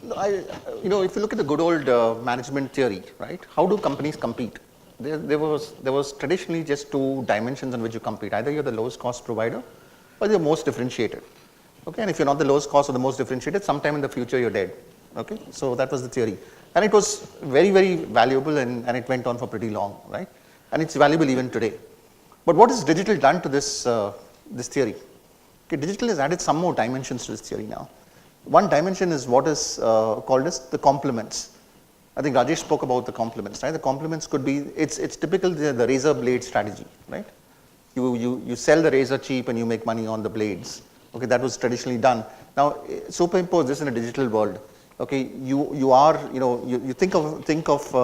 If you look at the good old management theory, right? How do companies compete? There was traditionally just two dimensions on which you compete. Either you're the lowest cost provider or you're most differentiated. Okay, and if you're not the lowest cost or the most differentiated, sometime in the future you're dead. Okay, so that was the theory. And it was very, very valuable and it went on for pretty long, right? And it's valuable even today. But what has digital done to this theory? Okay, digital has added some more dimensions to this theory now. One dimension is what is called as the complements. I think Rajesh spoke about the complements, right? The complements could be, it's typical the razor blade strategy, right? You sell the razor cheap and you make money on the blades. Okay, that was traditionally done. Now, superimpose this in a digital world. Okay, you think of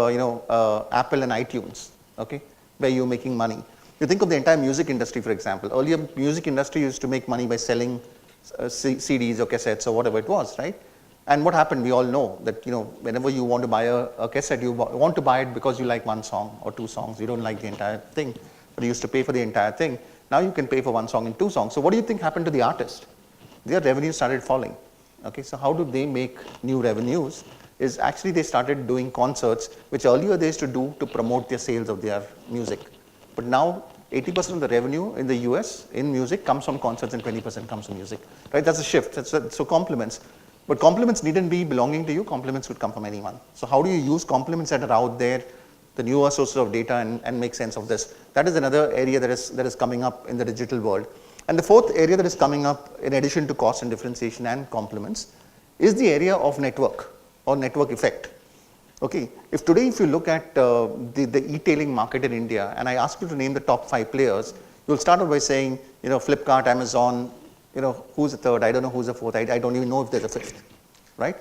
Apple and iTunes, okay, where you're making money. You think of the entire music industry, for example. Earlier, music industry used to make money by selling CDs or cassettes or whatever it was, right? And what happened? We all know that whenever you want to buy a cassette, you want to buy it because you like one song or two songs. You don't like the entire thing, but you used to pay for the entire thing. Now you can pay for one song and two songs. So what do you think happened to the artist? Their revenue started falling. Okay, so how do they make new revenues? Is actually they started doing concerts, which earlier they used to do to promote their sales of their music. But now 80% of the revenue in the US in music comes from concerts and 20% comes from music. Right? That's a shift. So compliments. But compliments needn't be belonging to you. Compliments could come from anyone. So how do you use compliments that are out there, the newer sources of data, and make sense of this? That is another area that is coming up in the digital world. And the fourth area that is coming up, in addition to cost and differentiation and complements, is the area of network or network effect. Okay, if you look at the e-tailing market in India, and I ask you to name the top 5 players, you'll start off by saying, Flipkart, Amazon, who's the third? I don't know who's the fourth. I don't even know if there's a fifth, right?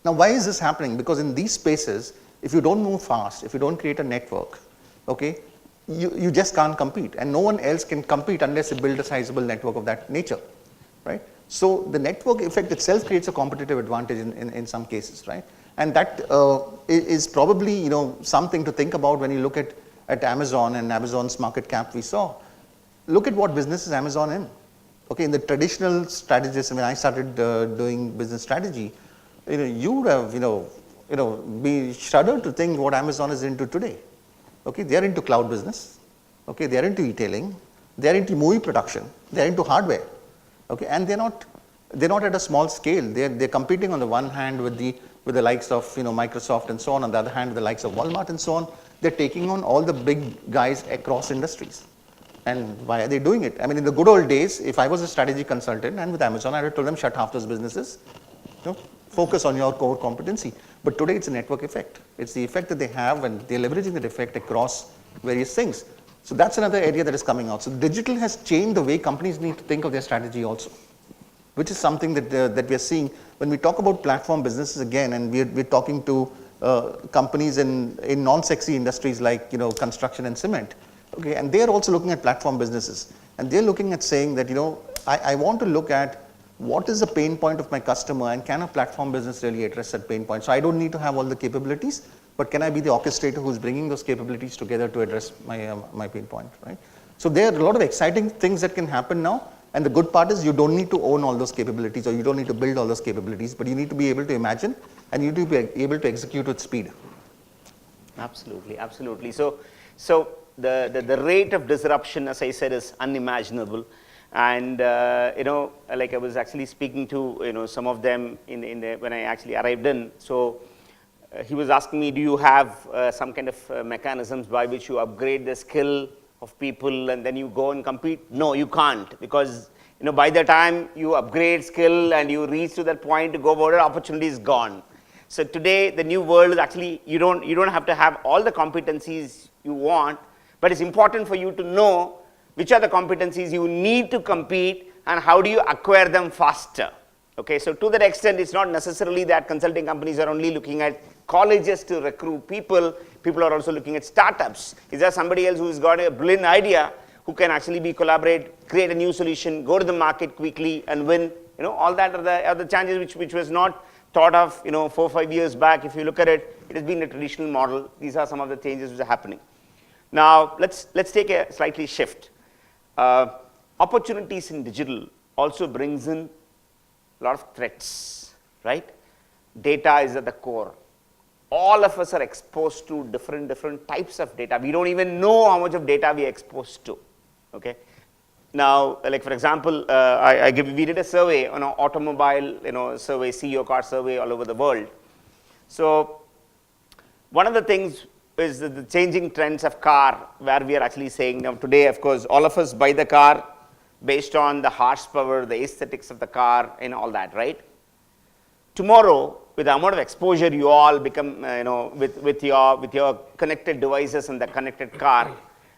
Now, why is this happening? Because in these spaces, if you don't move fast, if you don't create a network, okay, you just can't compete, and no one else can compete unless you build a sizable network of that nature, right? So the network effect itself creates a competitive advantage in some cases, right? And that is probably something to think about when you look at Amazon and Amazon's market cap we saw. Look at what business is Amazon in. Okay, in the traditional strategies, when I started doing business strategy, you would have be shuddered to think what Amazon is into today. Okay, they are into cloud business. Okay, they are into e-tailing. They are into movie production. They are into hardware. Okay, and they're not at a small scale. They're competing on the one hand with the likes of Microsoft and so on the other hand with the likes of Walmart and so on. They're taking on all the big guys across industries. And why are they doing it? I mean, in the good old days, if I was a strategy consultant and with Amazon, I would have told them shut half those businesses, focus on your core competency. But today it's a network effect. It's the effect that they have, and they're leveraging the effect across various things. So that's another area that is coming out. So digital has changed the way companies need to think of their strategy also, which is something that we are seeing when we talk about platform businesses again, and we're talking to companies in non-sexy industries like construction and cement. Okay, and they are also looking at platform businesses, and they're looking at saying that I want to look at what is the pain point of my customer, and can a platform business really address that pain point? So I don't need to have all the capabilities, but can I be the orchestrator who's bringing those capabilities together to address my pain point, right? So there are a lot of exciting things that can happen now, and the good part is you don't need to own all those capabilities, or you don't need to build all those capabilities, but you need to be able to imagine, and you need to be able to execute with speed. Absolutely, absolutely. So the rate of disruption, as I said, is unimaginable. And like I was actually speaking to some of them when I actually arrived in. So he was asking me, do you have some kind of mechanisms by which you upgrade the skill of people and then you go and compete? No, you can't, because by the time you upgrade skill and you reach to that point to go about it, opportunity is gone. So today the new world is actually you don't have to have all the competencies you want, but it's important for you to know which are the competencies you need to compete and how do you acquire them faster. Okay, so to that extent, it's not necessarily that consulting companies are only looking at colleges to recruit people. People are also looking at startups. Is there somebody else who's got a brilliant idea who can actually collaborate, create a new solution, go to the market quickly and win? All that are the challenges which was not thought of 4 or 5 years back. If you look at it, it has been a traditional model. These are some of the changes which are happening. Now let's take a slightly shift. Opportunities in digital also brings in a lot of threats, right? data is at the core. All of us are exposed to different types of data. We don't even know how much of data we are exposed to. Okay. Now, like for example, we did a survey on an automobile, survey, CEO car survey all over the world. So, one of the things is the changing trends of car, where we are actually saying now today, of course, all of us buy the car based on the horsepower, the aesthetics of the car, and all that, right? Tomorrow, with the amount of exposure you all become, with your connected devices and the connected car,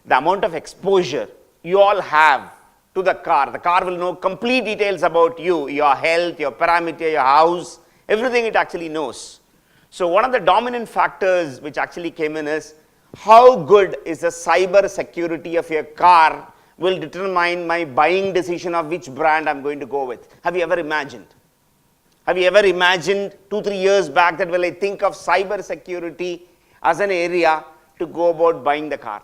the amount of exposure you all have to the car will know complete details about you, your health, your parameter, your house, everything it actually knows. So one of the dominant factors which actually came in is how good is the cyber security of your car will determine my buying decision of which brand I'm going to go with. Have you ever imagined? Have you ever imagined 2-3 years back that, well, I think of cyber security as an area to go about buying the car?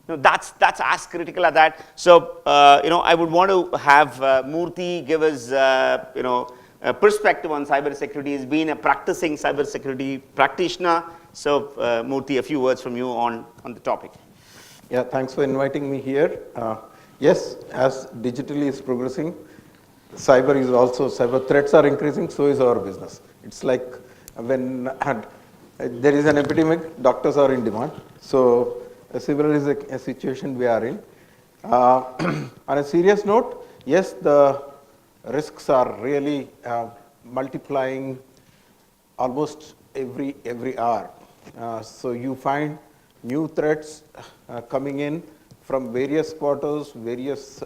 No, that's as critical as that. So, I would want to have Murthy give us, a perspective on cyber security. He's been a practicing cyber security practitioner. So, Murthy, a few words from you on the topic. Yeah, thanks for inviting me here. Yes, as digitally is progressing, cyber threats are increasing, so is our business. It's like when there is an epidemic, doctors are in demand. So, similar is a situation we are in. On a serious note, yes, the risks are really multiplying almost every hour. So you find new threats coming in from various quarters, various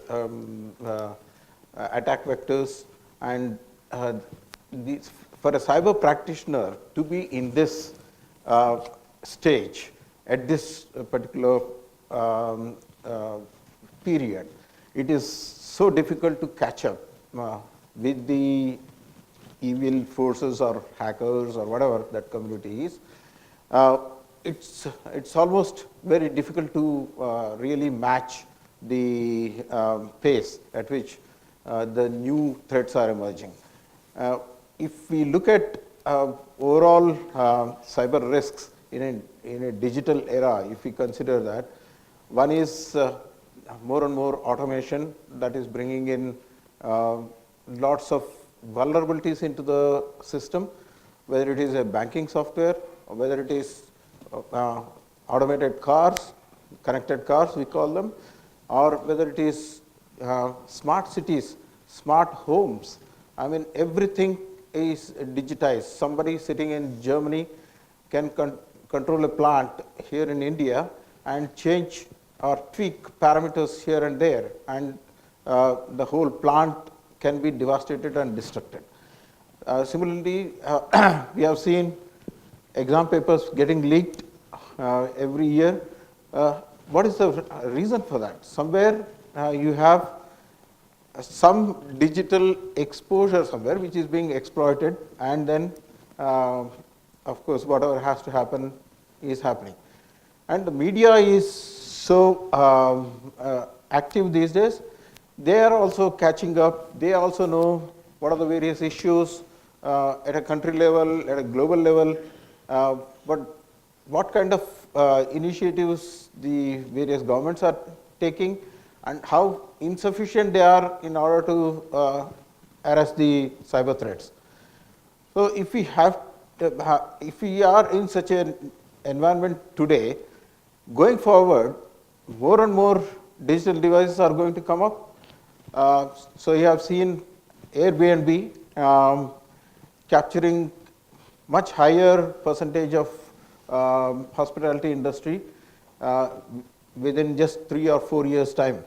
attack vectors, and for a cyber practitioner to be in this stage at this particular period, it is so difficult to catch up with the evil forces or hackers or whatever that community is. It's almost very difficult to really match the pace at which the new threats are emerging. If we look at overall cyber risks in a digital era, if we consider that, one is more and more automation that is bringing in lots of vulnerabilities into the system, whether it is a banking software or whether it is automated cars, connected cars we call them, or whether it is smart cities, smart homes. I mean, everything is digitized. Somebody sitting in Germany can control a plant here in India and change or tweak parameters here and there, and the whole plant can be devastated and destructed. Similarly, we have seen exam papers getting leaked every year. What is the reason for that? Somewhere you have some digital exposure somewhere which is being exploited, and then of course whatever has to happen is happening. And the media is so active these days. They are also catching up. They also know what are the various issues at a country level, at a global level, but what kind of initiatives the various governments are taking and how insufficient they are in order to arrest the cyber threats. So if we are in such an environment today, going forward, more and more digital devices are going to come up. So you have seen Airbnb capturing much higher percentage of hospitality industry within just 3 or 4 years' time.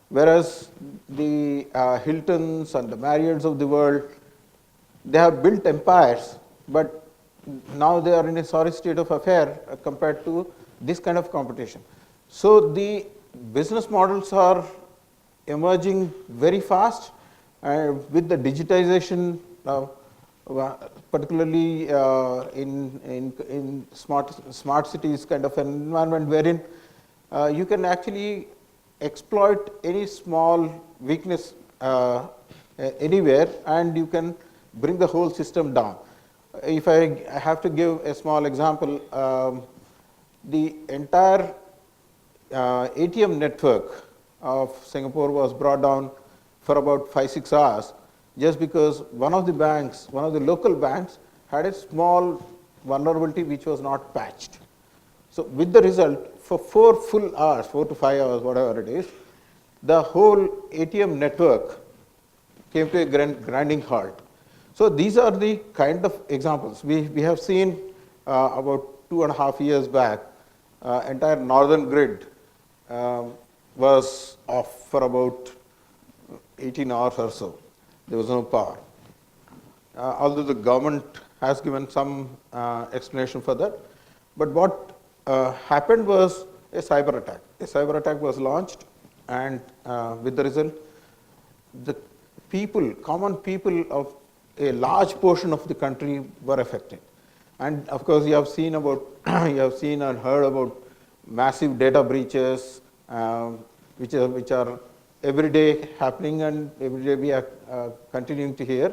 Whereas the Hiltons and the Marriotts of the world, they have built empires, but now they are in a sorry state of affair compared to this kind of competition. So the business models are emerging very fast with the digitization, particularly in smart cities kind of an environment wherein you can actually exploit any small weakness anywhere and you can bring the whole system down. if I have to give a small example, the entire ATM network of Singapore was brought down for about 5-6 hours just because one of the banks, one of the local banks had a small vulnerability which was not patched. So with the result, for 4 full hours, 4 to 5 hours, whatever it is, the whole ATM network came to a grinding halt. So these are the kind of examples. We have seen about 2.5 years back, entire northern grid was off for about 18 hours or so. There was no power. Although the government has given some explanation for that. But what happened was a cyber attack. A cyber attack was launched, and with the result, the people, common people of a large portion of the country were affected. And of course, you have seen about, you have seen and heard about massive data breaches, which are every day happening, and every day we are continuing to hear.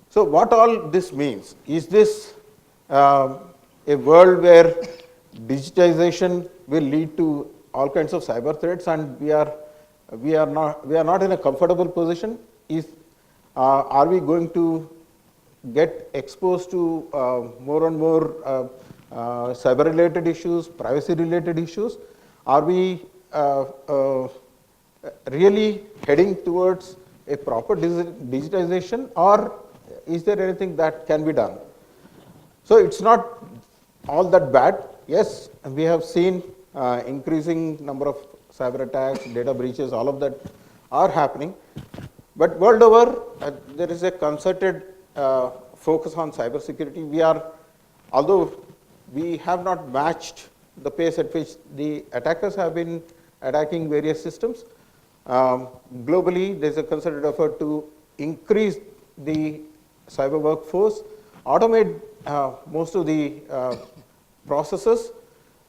So what all this means? Is this a world where digitization will lead to all kinds of cyber threats, and we are not in a comfortable position? Are we going to get exposed to more and more cyber related issues, privacy related issues? Are we really heading towards a proper digitization, or is there anything that can be done? So it's not all that bad. Yes, we have seen increasing number of cyber attacks, data breaches, all of that are happening. But world over, there is a concerted focus on cyber security. Although we have not matched the pace at which the attackers have been attacking various systems, globally there is a concerted effort to increase the cyber workforce, automate most of the processes.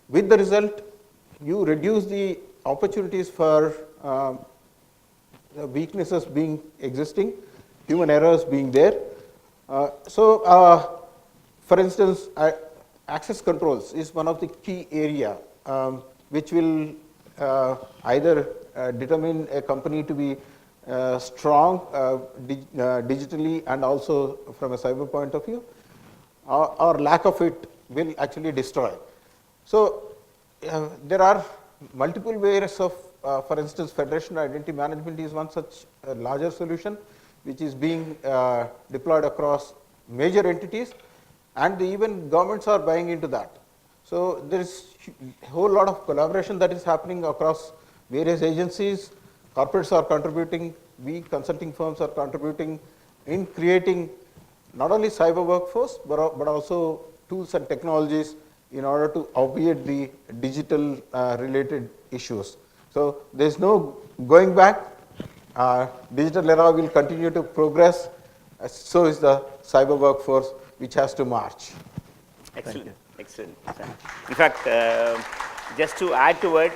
With the result, you reduce the opportunities for weaknesses being existing, human errors being there. For instance, access controls is one of the key area which will either determine a company to be strong digitally and also from a cyber point of view, or lack of it will actually destroy. So there are multiple ways of, for instance, federation identity management is one such larger solution which is being deployed across major entities, and even governments are buying into that. So there is a whole lot of collaboration that is happening across various agencies. Corporates are contributing, we consulting firms are contributing in creating not only cyber workforce, but also tools and technologies in order to obviate the digital related issues. So there is no going back. Digital era will continue to progress. So is the cyber workforce, which has to march. Excellent, excellent. In fact, just to add to it,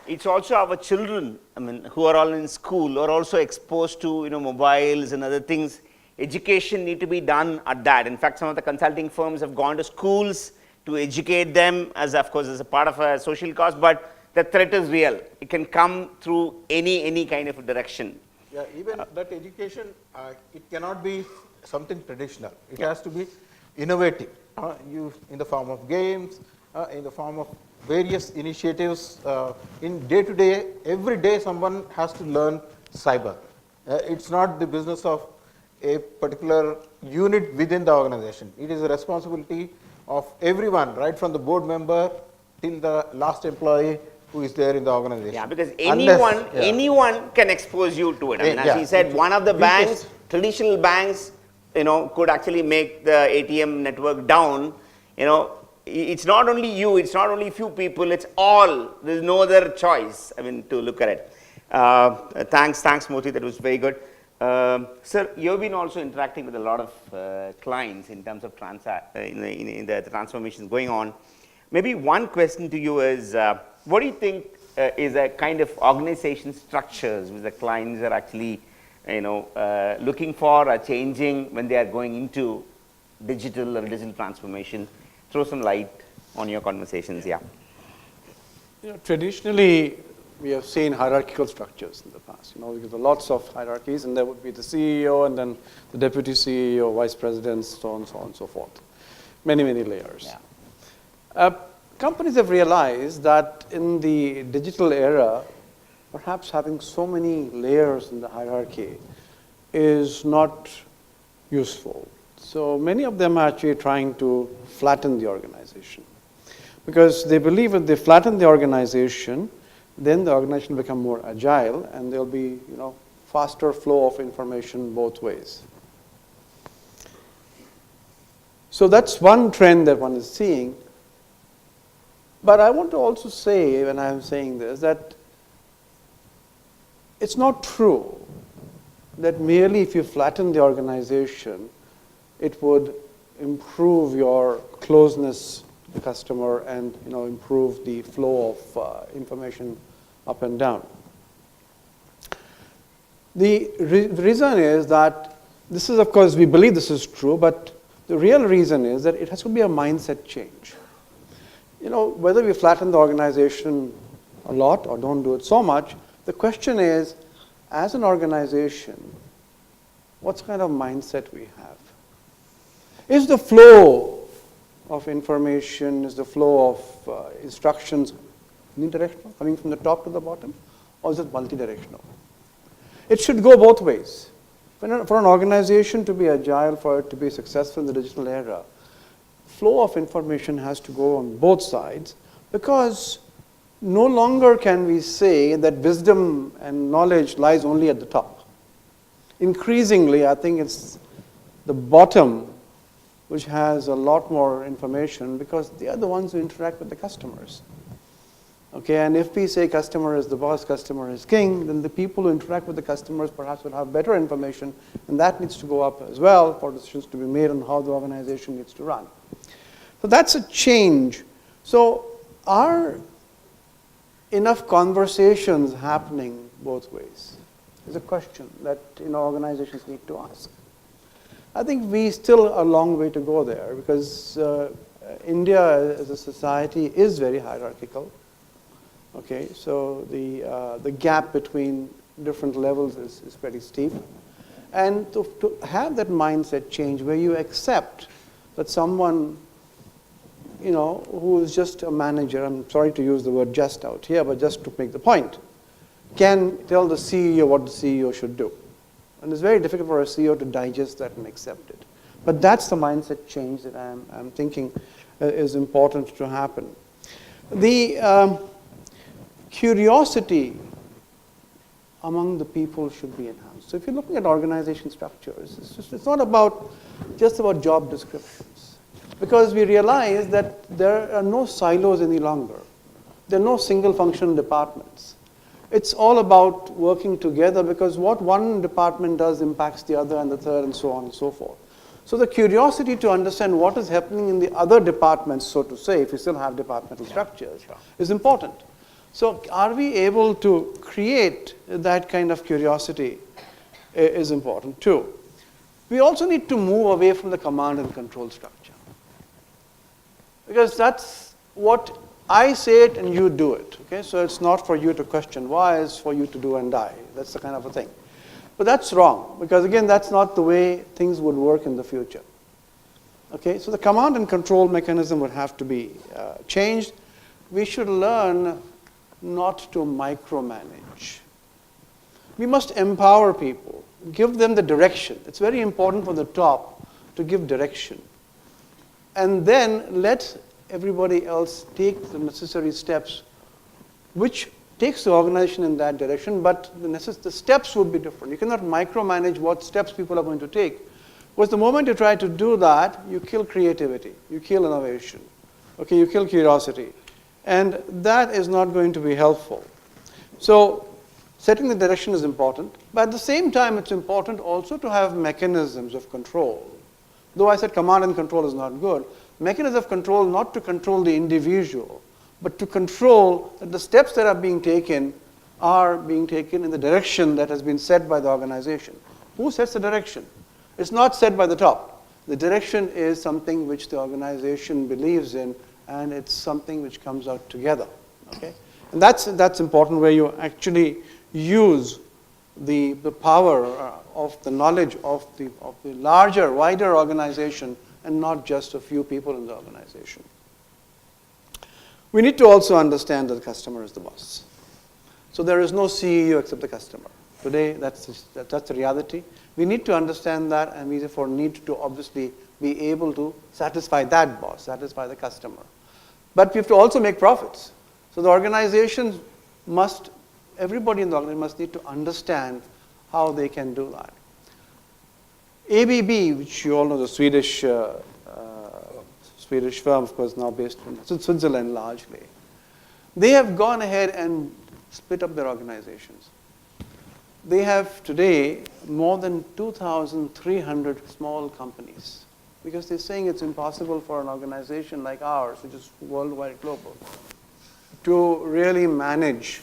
it's also our children, I mean, who are all in school are also exposed to mobiles and other things. Education need to be done at that. In fact, some of the consulting firms have gone to schools to educate them, as of course as a part of a social cause, but the threat is real. It can come through any kind of a direction. Yeah, even that education, it cannot be something traditional. It has to be innovative, in the form of games, in the form of various initiatives. In day-to-day, every day someone has to learn cyber. It's not the business of a particular unit within the organization. It is a responsibility of everyone, right from the board member till the last employee who is there in the organization. Yeah, because anyone can expose you to it. I mean, as he said, one of the banks, traditional banks, could actually make the ATM network down. It's not only you, it's not only few people, it's all. There's no other choice, I mean, to look at it. Thanks, Murthy, that was very good. Sir, you've been also interacting with a lot of clients in terms of in the transformations going on. Maybe one question to you is, what do you think is a kind of organization structures which the clients are actually looking for or changing when they are going into digital or digital transformation? Throw some light on your conversations, yeah. Traditionally, we have seen hierarchical structures in the past. Because there are lots of hierarchies, and there would be the CEO, and then the deputy CEO, vice presidents, so on and so forth. Many, many layers. Yeah. Companies have realized that in the digital era, perhaps having so many layers in the hierarchy is not useful. So many of them are actually trying to flatten the organization. Because they believe if they flatten the organization, then the organization will become more agile, and there'll be faster flow of information both ways. So that's one trend that one is seeing. But I want to also say, when I'm saying this, that it's not true that merely if you flatten the organization, it would improve your closeness to the customer and improve the flow of information up and down. The reason is that this is, of course, we believe this is true, but the real reason is that it has to be a mindset change. Whether we flatten the organization a lot or don't do it so much, the question is, as an organization, what kind of mindset we have? Is the flow of information, is the flow of instructions unidirectional, coming from the top to the bottom, or is it multidirectional? It should go both ways. For an organization to be agile, for it to be successful in the digital era, flow of information has to go on both sides, because no longer can we say that wisdom and knowledge lies only at the top. Increasingly, I think it's the bottom which has a lot more information, because they are the ones who interact with the customers. Okay, and if we say customer is the boss, customer is king, then the people who interact with the customers perhaps will have better information, and that needs to go up as well for decisions to be made on how the organization needs to run. So that's a change. So are enough conversations happening both ways? Is a question that organizations need to ask. I think we still are a long way to go there, because India as a society is very hierarchical. Okay, so the gap between different levels is pretty steep. And to have that mindset change where you accept that someone who is just a manager, I'm sorry to use the word just out here, but just to make the point, can tell the CEO what the CEO should do. And it's very difficult for a CEO to digest that and accept it. But that's the mindset change that I'm thinking is important to happen. The curiosity among the people should be enhanced. So if you're looking at organization structures, it's not just about job descriptions. Because we realize that there are no silos any longer. There are no single function departments. It's all about working together, because what one department does impacts the other and the third and so on and so forth. So the curiosity to understand what is happening in the other departments, so to say, if you still have departmental structures, is important. So are we able to create that kind of curiosity is important too. We also need to move away from the command and control structure. Because that's what I say it and you do it. Okay? So it's not for you to question why, it's for you to do and die. That's the kind of a thing. But that's wrong, because again, that's not the way things would work in the future. Okay? So the command and control mechanism would have to be changed. We should learn not to micromanage. We must empower people, give them the direction. It's very important for the top to give direction. And then let everybody else take the necessary steps, which takes the organization in that direction, but the steps would be different. You cannot micromanage what steps people are going to take, because the moment you try to do that, you kill creativity, you kill innovation, okay, you kill curiosity, and that is not going to be helpful. So setting the direction is important, but at the same time, it's important also to have mechanisms of control. Though I said command and control is not good, mechanism of control not to control the individual, but to control that the steps that are being taken in the direction that has been set by the organization. Who sets the direction? It's not set by the top. The direction is something which the organization believes in, and it's something which comes out together. Okay? And that's important, where you actually use the power of the knowledge of the larger, wider organization, and not just a few people in the organization. We need to also understand that the customer is the boss. So there is no CEO except the customer. Today, that's the reality. We need to understand that, and we therefore need to obviously be able to satisfy that boss, satisfy the customer. But we have to also make profits. So the organization must, everybody in the organization must need to understand how they can do that. ABB, which you all know, the Swedish firm, of course, now based in Switzerland largely, they have gone ahead and split up their organizations. They have today more than 2,300 small companies, because they're saying it's impossible for an organization like ours, which is worldwide global, to really manage,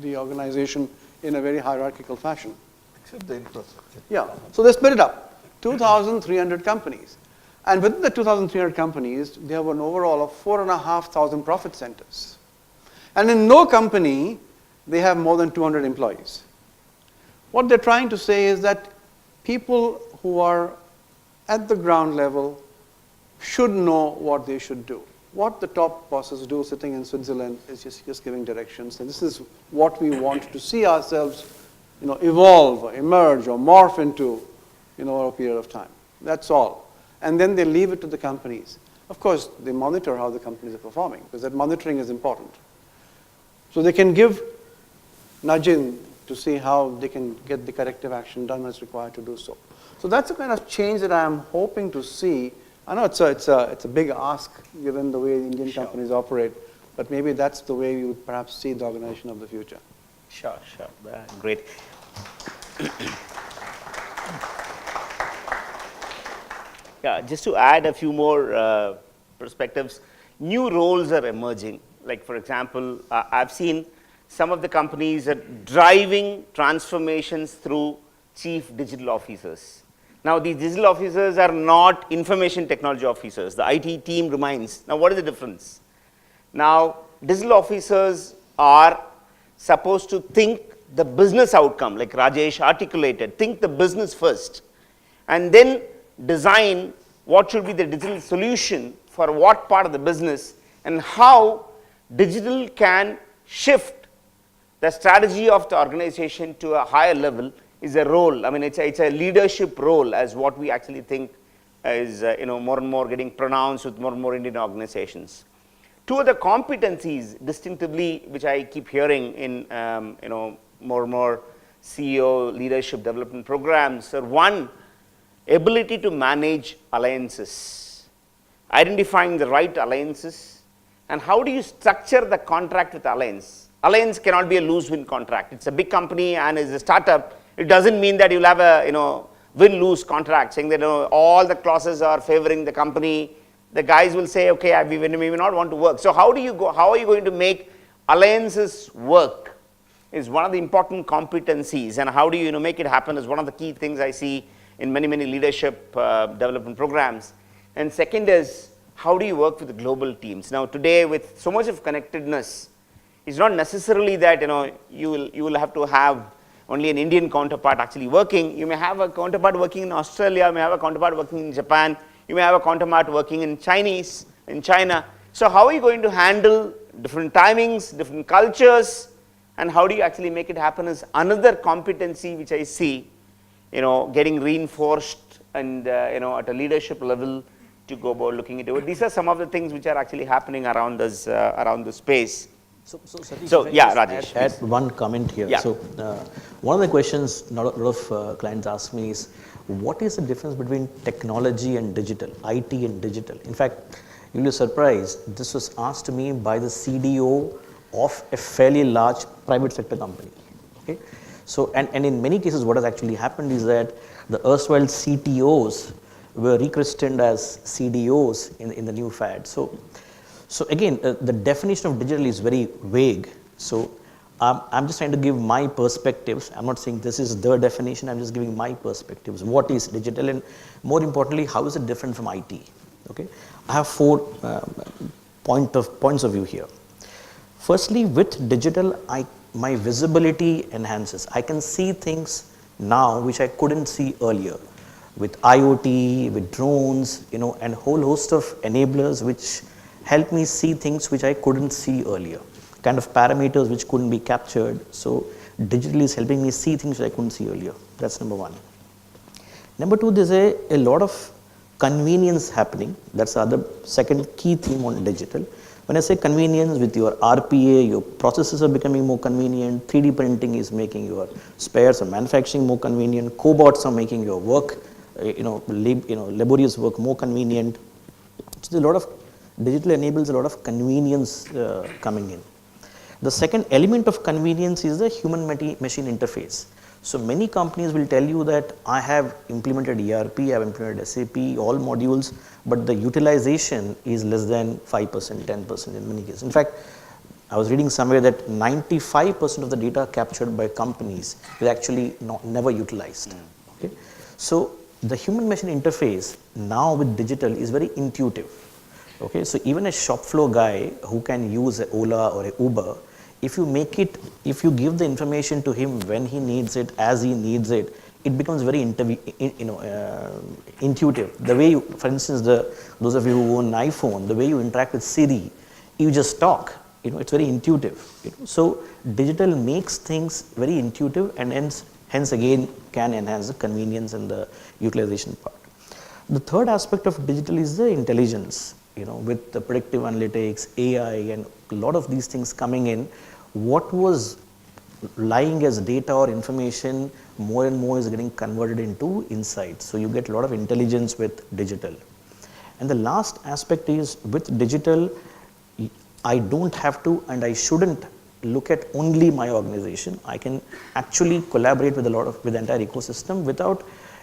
the organization in a very hierarchical fashion. Except the infrastructure. Yeah, so they split it up, 2,300 companies. And within the 2,300 companies, they have an overall of 4,500 profit centers. And in no company, they have more than 200 employees. What they're trying to say is that people who are at the ground level should know what they should do. What the top bosses do sitting in Switzerland is just giving directions. And this is what we want to see ourselves evolve or emerge or morph into over a period of time. That's all. And then they leave it to the companies. Of course, they monitor how the companies are performing, because that monitoring is important. So they can give nudging to see how they can get the corrective action done as required to do so. So that's the kind of change that I'm hoping to see. I know it's a big ask given the way the Indian companies operate, but maybe that's the way we would perhaps see the organization of the future. Sure. Great. Yeah, just to add a few more perspectives, new roles are emerging. Like, for example, I've seen some of the companies are driving transformations through chief digital officers. Now, these digital officers are not information technology officers. The IT team remains. Now, what is the difference? Now, digital officers are supposed to think the business outcome, like Rajesh articulated, think the business first, and then design what should be the digital solution for what part of the business, and how digital can shift the strategy of the organization to a higher level is a role. I mean, it's a leadership role, as what we actually think is more and more getting pronounced with more and more Indian organizations. Two other competencies distinctively, which I keep hearing in more and more CEO leadership development programs, are one, ability to manage alliances, identifying the right alliances, and how do you structure the contract with alliance. Alliance cannot be a lose-win contract. It's a big company and is a startup. It doesn't mean that you'll have a win-lose contract, saying that all the clauses are favoring the company. The guys will say, okay, we may not want to work. So how are you going to make alliances work is one of the important competencies, and how do you make it happen is one of the key things I see in many leadership development programs. And second is, how do you work with the global teams? Now today, with so much of connectedness, it's not necessarily that you will have to have only an Indian counterpart actually working. You may have a counterpart working in Australia, you may have a counterpart working in Japan, you may have a counterpart working in China. So how are you going to handle different timings, different cultures, and how do you actually make it happen is another competency which I see getting reinforced and at a leadership level to go about looking into it. These are some of the things which are actually happening around this space. So Satish, So, yeah, Rajesh, add one comment here. Yeah. So one of the questions a lot of clients ask me is, what is the difference between technology and digital, IT and digital? In fact, you'll be surprised, this was asked to me by the CDO of a fairly large private sector company. Okay? So, and in many cases, what has actually happened is that the erstwhile CTOs were rechristened as CDOs in the new fad. So again, the definition of digital is very vague. So I'm just trying to give my perspectives. I'm not saying this is the definition. I'm just giving my perspectives. What is digital, and more importantly, how is it different from IT? Okay, I have 4 points of view here. Firstly, with digital, my visibility enhances. I can see things now which I couldn't see earlier. With IoT, with drones, and whole host of enablers which help me see things which I couldn't see earlier. Kind of parameters which couldn't be captured. So digital is helping me see things which I couldn't see earlier. That's number 1. Number 2, there's a lot of convenience happening. That's the other second key theme on digital. When I say convenience, with your RPA, your processes are becoming more convenient. 3D printing is making your spares or manufacturing more convenient. Cobots are making your work, laborious work more convenient. So a lot of digital enables a lot of convenience coming in. The second element of convenience is the human-machine interface. So many companies will tell you that I have implemented ERP, I have implemented SAP, all modules, but the utilization is less than 5%, 10% in many cases. In fact, I was reading somewhere that 95% of the data captured by companies is actually never utilized. Okay? So the human-machine interface now with digital is very intuitive. Okay? So even a shop floor guy who can use an Ola or an Uber, if you give the information to him when he needs it, as he needs it, it becomes very intuitive. The way you, for instance, those of you who own an iPhone, the way you interact with Siri, you just talk. It's very intuitive. So digital makes things very intuitive, and hence again can enhance the convenience and the utilization part. The third aspect of digital is the intelligence. With the predictive analytics, AI, and a lot of these things coming in, what was lying as data or information more and more is getting converted into insights. So you get a lot of intelligence with digital. And the last aspect is with digital, I don't have to and I shouldn't look at only my organization. I can actually collaborate with the entire ecosystem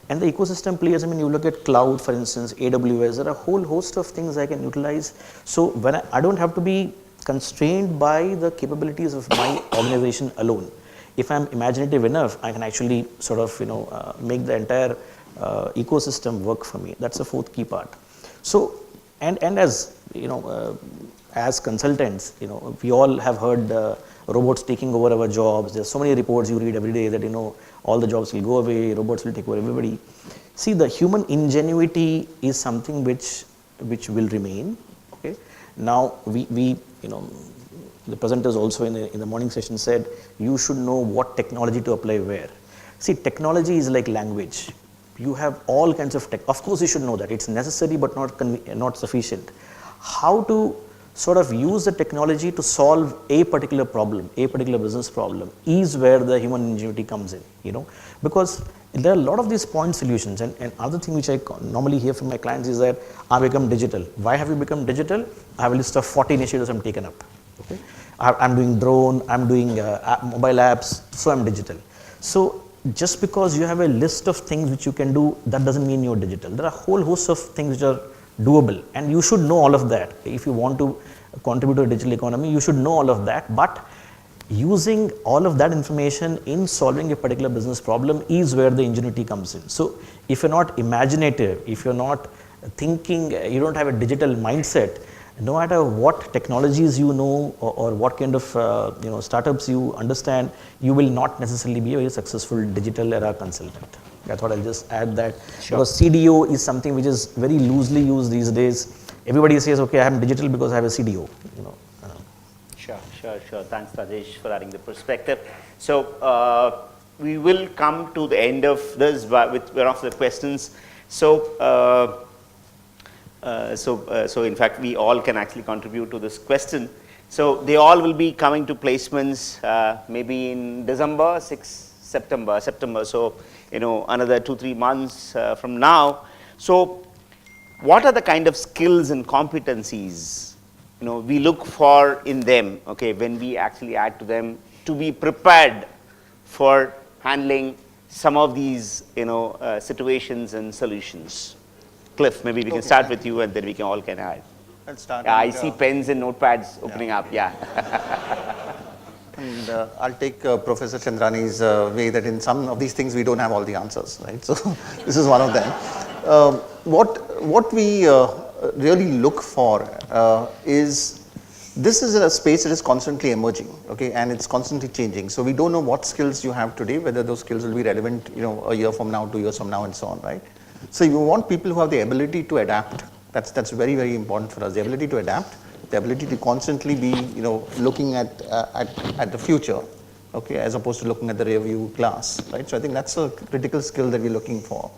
and the ecosystem players, you look at cloud, for instance, AWS, there are a whole host of things I can utilize. So when I don't have to be constrained by the capabilities of my organization alone. If I'm imaginative enough, I can actually sort of, make the entire ecosystem work for me. That's the fourth key part. So, and as, as consultants, we all have heard robots taking over our jobs. There's so many reports you read every day that, all the jobs will go away, robots will take over everybody. See, the human ingenuity is something which will remain. Okay. Now, we the presenters also in the morning session said, you should know what technology to apply where. See, technology is like language. You have all kinds of tech. Of course, you should know that. It's necessary, but not sufficient. How to sort of use the technology to solve a particular problem, a particular business problem, is where the human ingenuity comes in, because there are a lot of these point solutions. And other thing which I normally hear from my clients is that I become digital. Why have you become digital? I have a list of 40 initiatives I'm taken up. Okay? I'm doing drone, I'm doing mobile apps, so I'm digital. So just because you have a list of things which you can do, that doesn't mean you're digital. There are a whole host of things which are doable, and you should know all of that. If you want to contribute to a digital economy, you should know all of that, but using all of that information in solving a particular business problem is where the ingenuity comes in. So if you're not imaginative, if you're not thinking, you don't have a digital mindset, no matter what technologies you know or what kind of startups you understand, you will not necessarily be a very successful digital era consultant. I thought I'll just add that. Sure. Because CDO is something which is very loosely used these days. Everybody says, okay, I am digital because I have a CDO. Sure. Thanks, Rajesh, for adding the perspective. So we will come to the end of this with one of the questions. So in fact, we all can actually contribute to this question. So they all will be coming to placements maybe in December, 6 September. So, another 2-3 months from now. So what are the kind of skills and competencies, we look for in them, okay, when we actually add to them to be prepared for handling some of these, situations and solutions? Cliff, maybe we can start with you and then we can all add. Let's start. Yeah, I see pens and notepads opening up, yeah. And I'll take Professor Chandrani's way that in some of these things we don't have all the answers, right? So this is one of them. What we really look for is, this is a space that is constantly emerging, okay, and it's constantly changing. So we don't know what skills you have today, whether those skills will be relevant, a year from now, 2 years from now, and so on, right? So you want people who have the ability to adapt. That's very, very important for us. The ability to adapt, the ability to constantly be, looking at the future, okay, as opposed to looking at the rear view glass, right? So I think that's a critical skill that we're looking for.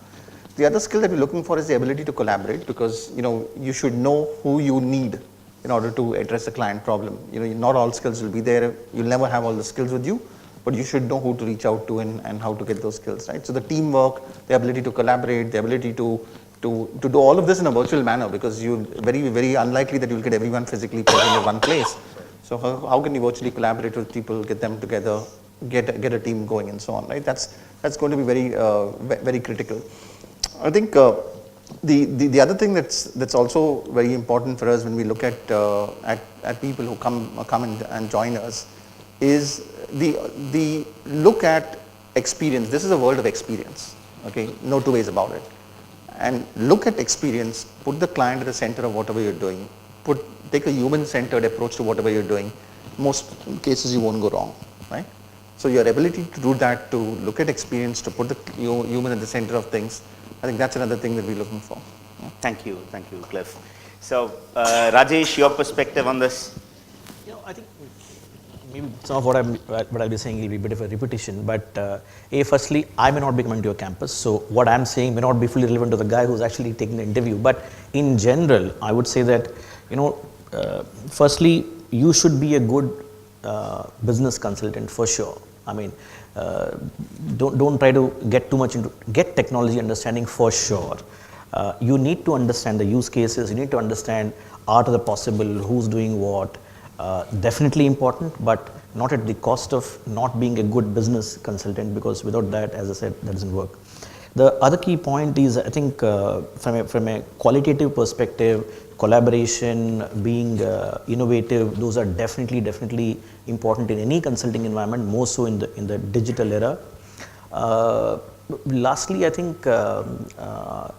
The other skill that we're looking for is the ability to collaborate, because you should know who you need in order to address a client problem. Not all skills will be there. You'll never have all the skills with you, but you should know who to reach out to and how to get those skills, right? So the teamwork, the ability to collaborate, the ability to do all of this in a virtual manner, because you very, very unlikely that you'll get everyone physically present in one place. So how can you virtually collaborate with people, get them together, get a team going, and so on, right? That's going to be very, very critical. I think the other thing that's also very important for us when we look at people who come and join us is the look at experience. This is a world of experience, okay? No two ways about it. And look at experience, put the client at the center of whatever you're doing, take a human-centered approach to whatever you're doing. Most cases you won't go wrong, right? So your ability to do that, to look at experience, to put the human at the center of things, I think that's another thing that we're looking for. Yeah. Thank you, Cliff. So, Rajesh, your perspective on this? I think maybe some of what I'll be saying will be a bit of a repetition, but firstly, I may not be coming to your campus, so what I'm saying may not be fully relevant to the guy who's actually taking the interview. But in general, I would say that, firstly, you should be a good business consultant for sure. I mean, don't try to get too much into, get technology understanding for sure. You need to understand the use cases, you need to understand art of the possible, who's doing what. Definitely important, but not at the cost of not being a good business consultant, because without that, as I said, that doesn't work. The other key point is, I think, from a qualitative perspective, collaboration, being innovative, those are definitely important in any consulting environment, more so in the digital era. Lastly, I think I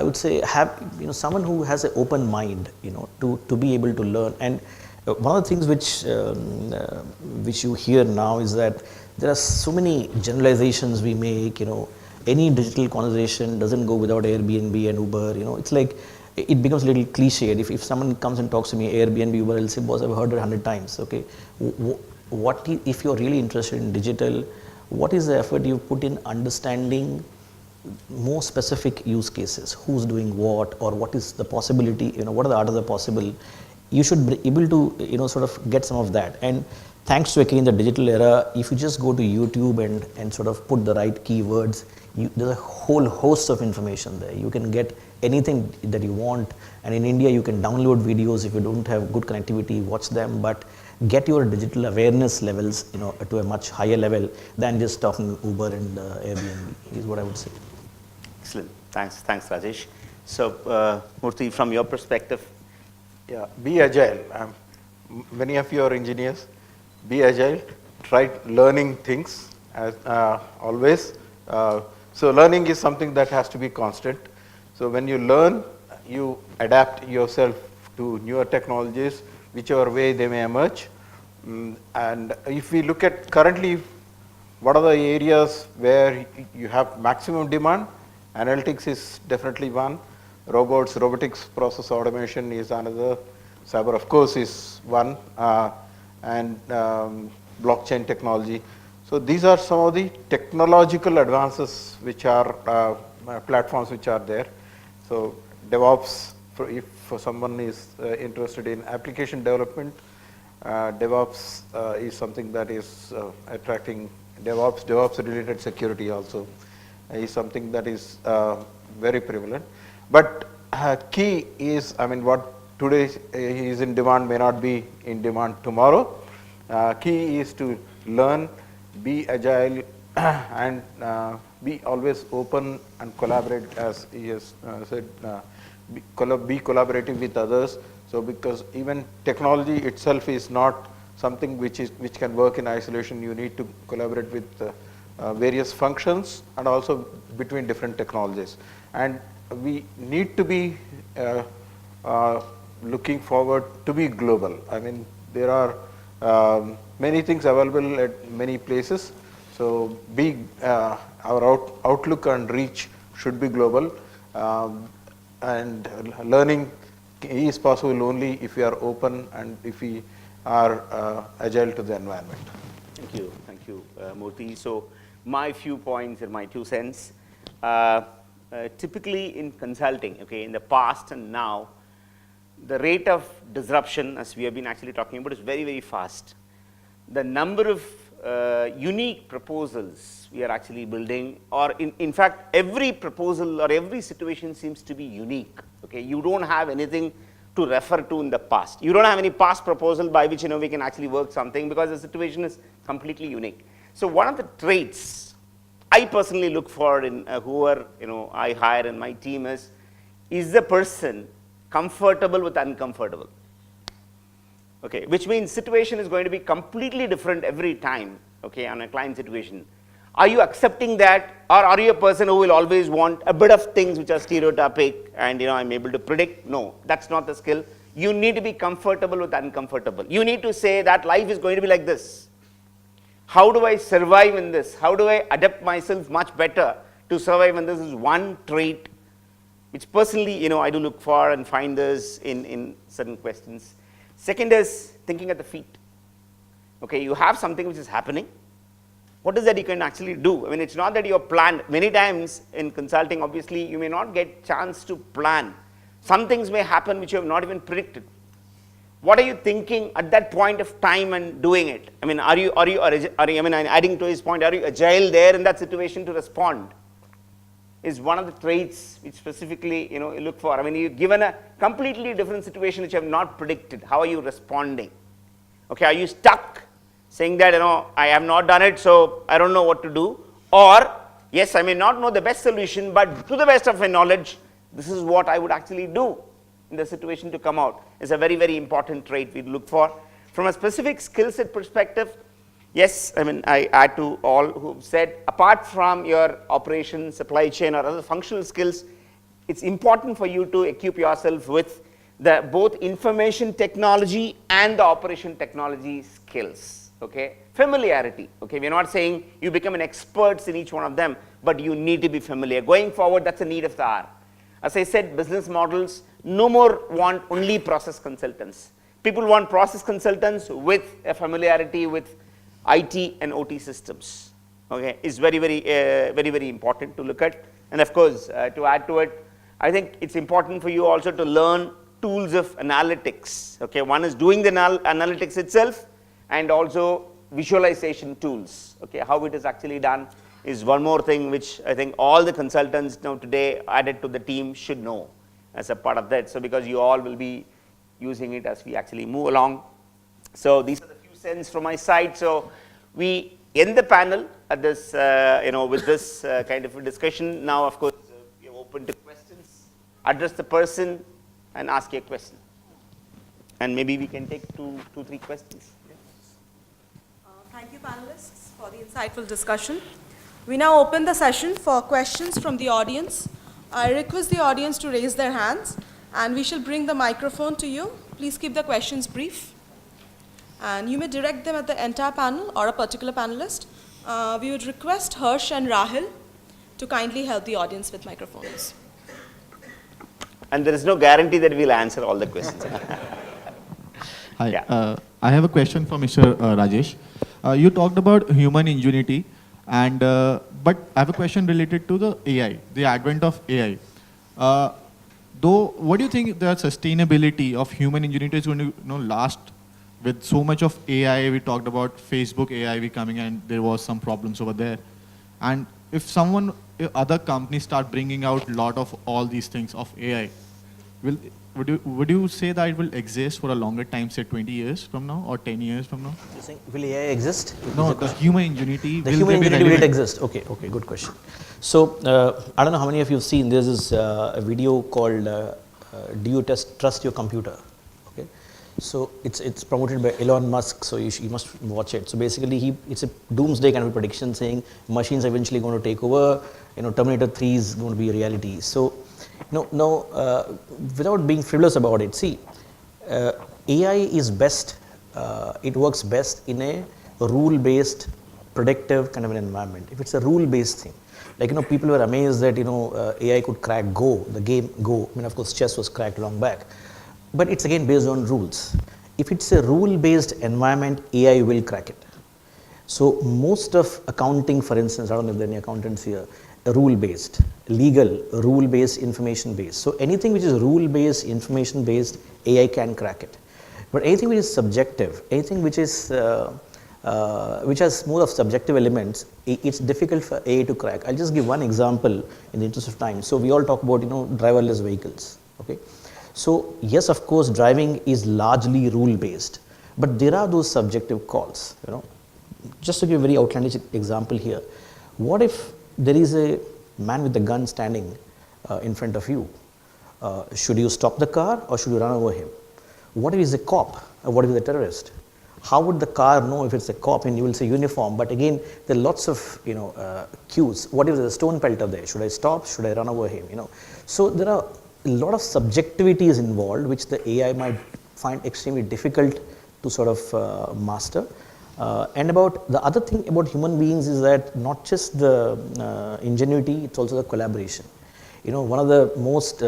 would say have someone who has an open mind, to be able to learn. And one of the things which you hear now is that there are so many generalizations we make. Any digital conversation doesn't go without Airbnb and Uber. It's like it becomes a little cliched. If someone comes and talks to me Airbnb, Uber, I'll say, boss, I've heard it 100 times. Okay, if you're really interested in digital, what is the effort you put in understanding more specific use cases? Who's doing what, or what is the possibility? What are the art of the possible? You should be able to sort of get some of that. And thanks to again the digital era, if you just go to YouTube and sort of put the right keywords, there's a whole host of information there. You can get anything that you want. And in India, you can download videos. If you don't have good connectivity, watch them, but get your digital awareness levels to a much higher level than just talking Uber and Airbnb, is what I would say. Excellent. Thanks, Rajesh. So, Murthy, from your perspective? Yeah, be agile. Many of your engineers, be agile. Try learning things as always. So learning is something that has to be constant. So when you learn, you adapt yourself to newer technologies, whichever way they may emerge. And if we look at currently, what are the areas where you have maximum demand? Analytics is definitely one. Robotics, process automation is another. Cyber, of course, is one. And blockchain technology. So these are some of the technological advances which are platforms which are there. So DevOps, if someone is interested in application development, DevOps is something that is attracting DevOps related security also is something that is very prevalent. But key is, what today is in demand may not be in demand tomorrow. Key is to learn, be agile, and be always open and collaborate, as he has said, be collaborative with others. So because even technology itself is not something which can work in isolation. You need to collaborate with various functions and also between different technologies. And we need to be looking forward to be global. I mean, there are many things available at many places. So our outlook and reach should be global, and learning is possible only if we are open and if we are agile to the environment. Thank you, Murthy. So my few points and my 2 cents. Typically in consulting, okay, in the past and now, the rate of disruption, as we have been actually talking about, is very, very fast. The number of unique proposals we are actually building, or in fact, every proposal or every situation seems to be unique. Okay, you don't have anything to refer to in the past. You don't have any past proposal by which we can actually work something, because the situation is completely unique. So one of the traits I personally look for in whoever I hire in my team is the person comfortable with uncomfortable? Okay, which means situation is going to be completely different every time, okay, on a client situation. Are you accepting that, or are you a person who will always want a bit of things which are stereotypic and I'm able to predict? No, that's not the skill. You need to be comfortable with uncomfortable. You need to say that life is going to be like this. How do I survive in this? How do I adapt myself much better to survive in this? Is one trait which personally I do look for and find this in certain questions. Second is thinking at the feet. Okay, you have something which is happening. What is that you can actually do? I mean, it's not that you have planned. Many times in consulting, obviously, you may not get chance to plan. Some things may happen which you have not even predicted. What are you thinking at that point of time and doing it? I mean, are you adding to his point, are you agile there in that situation to respond? Is one of the traits which specifically, you look for. I mean, you're given a completely different situation which you have not predicted. How are you responding? Okay, are you stuck saying that, I have not done it, so I don't know what to do? Or, yes, I may not know the best solution, but to the best of my knowledge, this is what I would actually do in the situation to come out. Is a very, very important trait we look for. From a specific skill set perspective, yes, I mean, I add to all who've said, apart from your operations, supply chain, or other functional skills, it's important for you to equip yourself with the both information technology and the operation technology skills. Okay, familiarity. Okay, we're not saying you become an expert in each one of them, but you need to be familiar. Going forward, that's a need of the hour. As I said, business models no more want only process consultants. People want process consultants with a familiarity with IT and OT systems. Okay, is very, very important to look at. And of course, to add to it, I think it's important for you also to learn tools of analytics. Okay, one is doing the analytics itself, and also visualization tools. Okay, how it is actually done is one more thing which I think all the consultants now today added to the team should know as a part of that. So because you all will be using it as we actually move along. So these are the few cents from my side. So we end the panel at this, with this kind of a discussion. Now, of course, we are open to questions. Address the person and ask a question. And maybe we can take two, 3 questions. Thank you, panelists, for the insightful discussion. We now open the session for questions from the audience. I request the audience to raise their hands, and we shall bring the microphone to you. Please keep the questions brief. And you may direct them at the entire panel or a particular panelist. We would request Harsh and Rahil to kindly help the audience with microphones. And there is no guarantee that we'll answer all the questions. Hi, Yeah. I have a question for Mr. Rajesh. You talked about human ingenuity, and but I have a question related to the AI, the advent of AI. Though, what do you think the sustainability of human ingenuity is going to last with so much of AI? We talked about Facebook AI becoming, and there was some problems over there. And if other companies start bringing out a lot of all these things of AI, would you say that it will exist for a longer time, say 20 years from now or 10 years from now? You're saying, will AI exist? No, the human ingenuity The will human be ingenuity will it relevant. exist? Okay, good question. So, I don't know how many of you have seen, there's this a video called Do You Trust Your Computer? Okay. So it's promoted by Elon Musk, so you must watch it. So basically, it's a doomsday kind of prediction saying machines are eventually going to take over. Terminator 3 is going to be a reality. So, without being frivolous about it, see, AI is best. It works best in a rule-based, predictive kind of an environment. If it's a rule-based thing, like people were amazed that AI could crack Go, the game Go. I mean, of course, chess was cracked long back. But it's again based on rules. If it's a rule-based environment, AI will crack it. So most of accounting, for instance, I don't know if there are any accountants here, rule-based, legal, rule-based, information-based. So anything which is rule-based, information-based, AI can crack it. But anything which is subjective, anything which is which has more of subjective elements, it's difficult for AI to crack. I'll just give one example in the interest of time. So we all talk about driverless vehicles. Okay. So yes, of course, driving is largely rule-based, but there are those subjective calls. Just to give a very outlandish example here, what if there is a man with a gun standing in front of you? Should you stop the car or should you run over him? What if he's a cop or what if he's a terrorist? How would the car know if it's a cop? And you will say uniform, but again, there are lots of cues. What if there's a stone pelter there? Should I stop? Should I run over him? So there are a lot of subjectivities involved, which the AI might find extremely difficult to sort of master. And about the other thing about human beings is that not just the ingenuity, it's also the collaboration. One of the most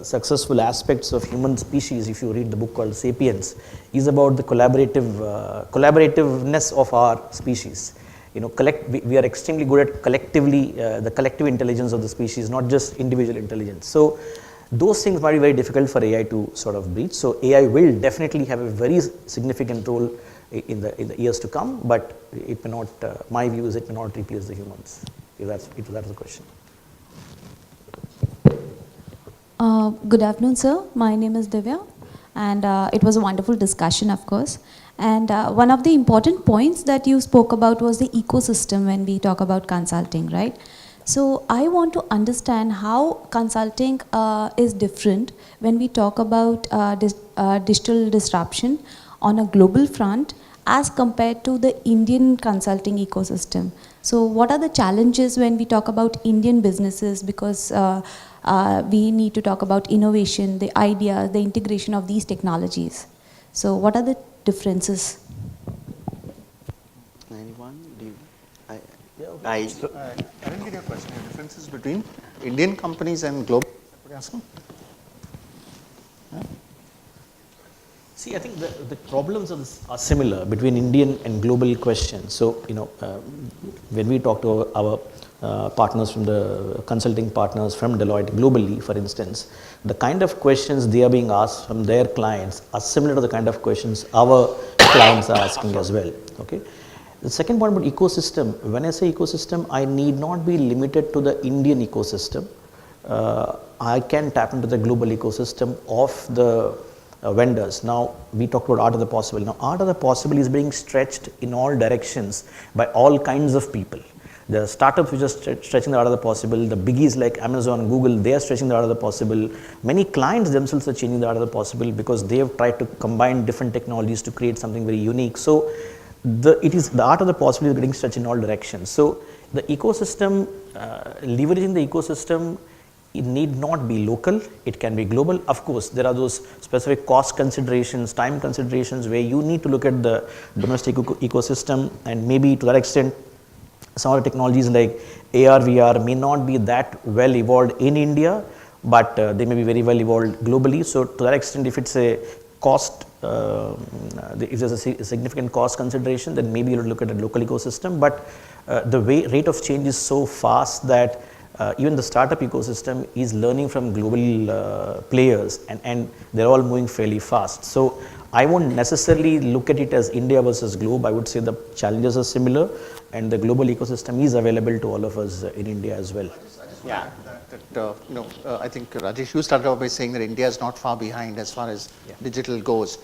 successful aspects of human species, if you read the book called Sapiens, is about the collaborativeness of our species. We are extremely good at collectively, the collective intelligence of the species, not just individual intelligence. So those things might be very difficult for AI to sort of breach. So AI will definitely have a very significant role in the years to come, but it may not, my view is it may not replace the humans, if that's the question. Good afternoon, sir. My name is Divya, and it was a wonderful discussion, of course. And one of the important points that you spoke about was the ecosystem when we talk about consulting, right? So I want to understand how consulting is different when we talk about digital disruption on a global front as compared to the Indian consulting ecosystem. So what are the challenges when we talk about Indian businesses, because we need to talk about innovation, the idea, the integration of these technologies. So what are the differences? Anyone? I didn't get your question. The differences between Indian companies and global? What are you asking? See, I think the problems are similar between Indian and global questions. So, when we talk to our partners from the consulting partners from Deloitte globally, for instance, the kind of questions they are being asked from their clients are similar to the kind of questions our clients are asking as well. Okay. The second point about ecosystem, when I say ecosystem, I need not be limited to the Indian ecosystem. I can tap into the global ecosystem of the vendors. Now, we talked about art of the possible. Now, art of the possible is being stretched in all directions by all kinds of people. There are startups which are stretching the art of the possible. The biggies like Amazon, Google, they are stretching the art of the possible. Many clients themselves are changing the art of the possible because they have tried to combine different technologies to create something very unique. So, the art of the possible is getting stretched in all directions. So, the ecosystem, leveraging the ecosystem, it need not be local, it can be global. Of course, there are those specific cost considerations, time considerations where you need to look at the domestic ecosystem, and maybe to that extent, some of the technologies like AR, VR may not be that well evolved in India, but they may be very well evolved globally. So to that extent, if it's a cost, if there's a significant cost consideration, then maybe you'll look at a local ecosystem. But the rate of change is so fast that even the startup ecosystem is learning from global players, and they're all moving fairly fast. So I won't necessarily look at it as India versus globe. I would say the challenges are similar, and the global ecosystem is available to all of us in India as well. Yeah. I think Rajesh, you started off by saying that India is not far behind as far as digital goes.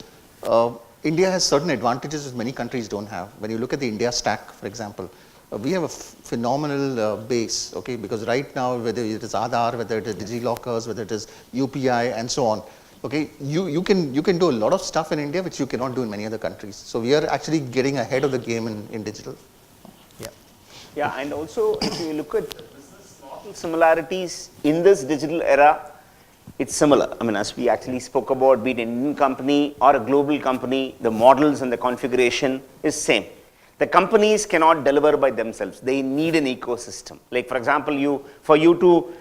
India has certain advantages which many countries don't have. When you look at the India stack, for example, we have a phenomenal base, okay, because right now, whether it is Aadhaar, whether it is DigiLockers, whether it is UPI and so on, Okay, you can do a lot of stuff in India which you cannot do in many other countries. So we are actually getting ahead of the game in digital. Yeah. Yeah, and also if you look at the business model similarities in this digital era, it's similar. I mean, as we actually spoke about, be it an Indian company or a global company, the models and the configuration is same. The companies cannot deliver by themselves. They need an ecosystem. Like for example, for you to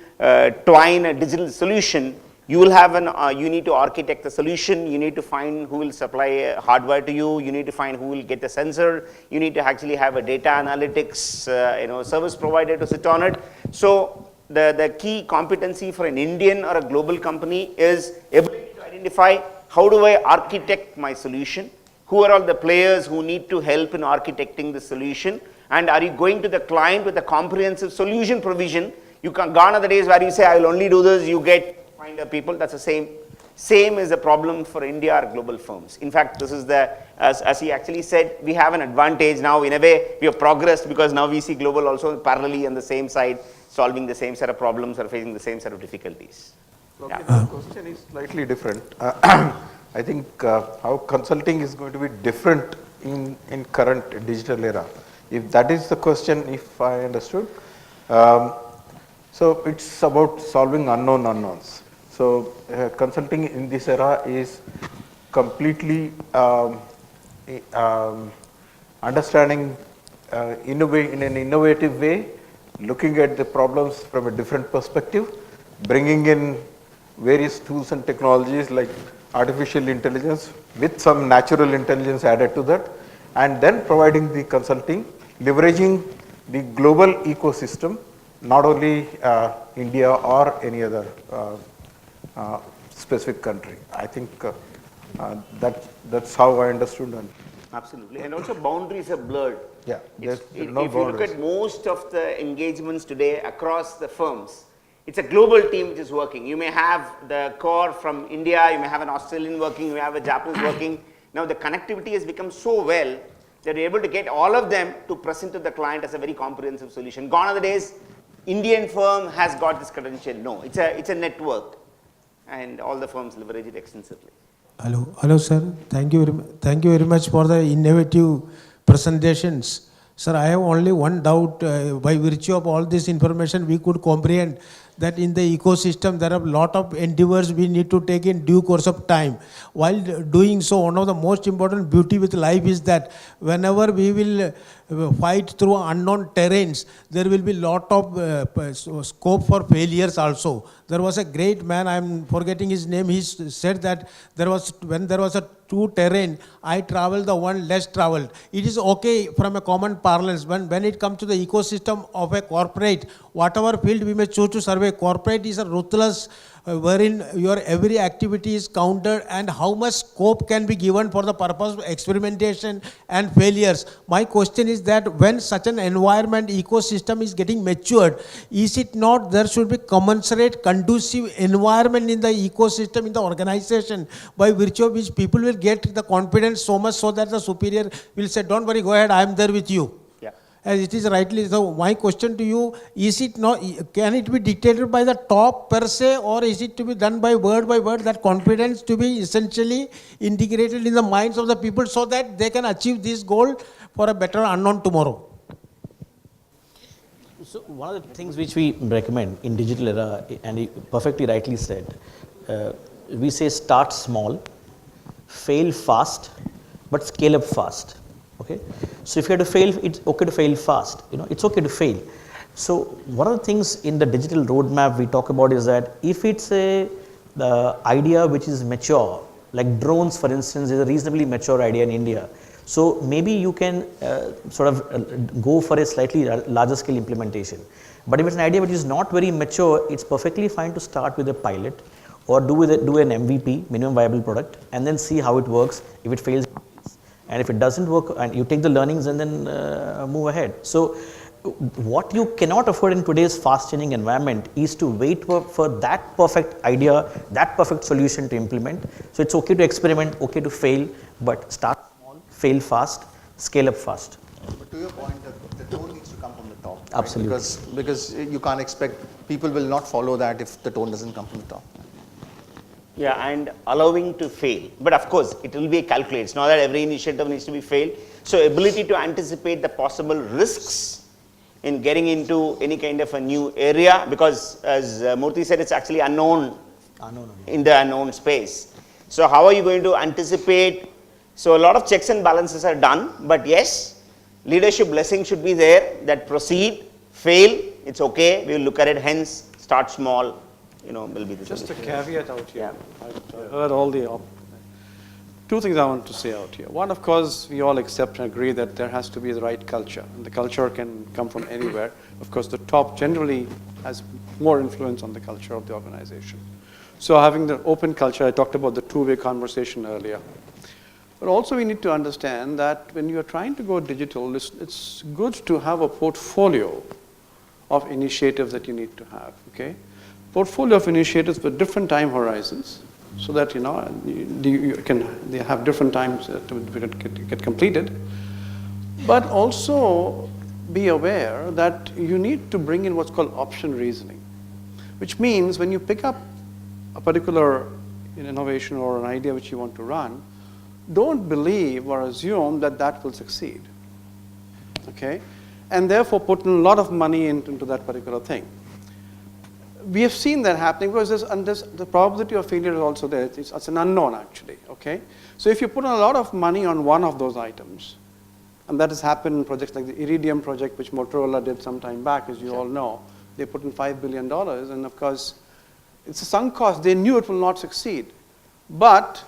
twine a digital solution, you will have you need to architect the solution, you need to find who will supply hardware to you, you need to find who will get the sensor, you need to actually have a data analytics service provider to sit on it. So the key competency for an Indian or a global company is ability to identify how do I architect my solution, who are all the players who need to help in architecting the solution, and are you going to the client with a comprehensive solution provision. You can gone are the days where you say I will only do this, you get find the people. That's the same is a problem for India or global firms. In fact, this is as he actually said, we have an advantage now. In a way, we have progressed because now we see global also parallelly on the same side, solving the same set of problems or facing the same set of difficulties. Okay, the question is slightly different. I think how consulting is going to be different in current digital era. If that is the question, if I understood. So it's about solving unknown unknowns. So consulting in this era is completely understanding in an innovative way, looking at the problems from a different perspective, bringing in various tools and technologies like artificial intelligence with some natural intelligence added to that, and then providing the consulting, leveraging the global ecosystem, not only India or any other specific country. I think that's how I understood. And absolutely, and also boundaries are blurred. Yeah, If no you look boundaries. at most of the engagements today across the firms, it's a global team which is working. You may have the core from India, you may have an Australian working, you may have a Japanese working. Now the connectivity has become so well that you're able to get all of them to present to the client as a very comprehensive solution. Gone are the days, Indian firm has got this credential. No, it's a network, and all the firms leverage it extensively. Hello, sir. Thank you very much for the innovative presentations. Sir, I have only one doubt. By virtue of all this information, we could comprehend that in the ecosystem there are a lot of endeavors we need to take in due course of time. While doing so, one of the most important beauty with life is that whenever we will fight through unknown terrains, there will be lot of scope for failures also. There was a great man, I am forgetting his name, he said that when there was a two terrain, I travel the one less traveled. It is okay from a common parlance. When it comes to the ecosystem of a corporate, whatever field we may choose to survey, corporate is a ruthless wherein your every activity is counted and how much scope can be given for the purpose of experimentation and failures. My question is that when such an environment ecosystem is getting matured, is it not there should be commensurate conducive environment in the ecosystem in the organization by virtue of which people will get the confidence so much so that the superior will say, don't worry, go ahead, I am there with you. As it is rightly, so my question to you, is it not, can it be dictated by the top per se, or is it to be done by word, that confidence to be essentially integrated in the minds of the people so that they can achieve this goal for a better unknown tomorrow? So one of the things which we recommend in digital era, and you perfectly rightly said, we say start small, fail fast, but scale up fast. Okay, so if you have to fail, it's okay to fail fast. It's okay to fail. So one of the things in the digital roadmap we talk about is that if it's the idea which is mature, like drones, for instance, is a reasonably mature idea in India. So maybe you can sort of go for a slightly larger scale implementation. But if it's an idea which is not very mature, it's perfectly fine to start with a pilot or do an MVP, minimum viable product, and then see how it works. If it fails, and if it doesn't work, and you take the learnings and then move ahead. So what you cannot afford in today's fast changing environment is to wait for that perfect idea, that perfect solution to implement. So it's okay to experiment, okay to fail, but start small, fail fast, scale up fast. But to your point, the tone needs to come from the top. Right? Absolutely. Because you can't expect, people will not follow that if the tone doesn't come from the top. Yeah, and allowing to fail. But of course, it will be calculated. It's not that every initiative needs to be failed. So ability to anticipate the possible risks in getting into any kind of a new area, because as Murthy said, it's actually unknown in the unknown space. So how are you going to anticipate? So a lot of checks and balances are done, but yes, leadership blessing should be there, that proceed, fail, it's okay, we will look at it, hence start small, will be the Just a solution. caveat out here. I heard all the two things I want to say out here. One, of course, we all accept and agree that there has to be the right culture, and the culture can come from anywhere. Of course, the top generally has more influence on the culture of the organization. So having the open culture, I talked about the two-way conversation earlier. But also we need to understand that when you are trying to go digital, it's good to have a portfolio of initiatives that you need to have, okay? Portfolio of initiatives with different time horizons, so that they have different times to get completed. But also be aware that you need to bring in what's called option reasoning, which means when you pick up a particular innovation or an idea which you want to run, don't believe or assume that that will succeed, okay? And therefore put in a lot of money into that particular thing. We have seen that happening because the probability of failure is also there. It's an unknown actually, okay? So if you put in a lot of money on one of those items, and that has happened in projects like the Iridium project, which Motorola did some time back, as you all know. They put in $5 billion, and of course, it's a sunk cost. They knew it will not succeed, but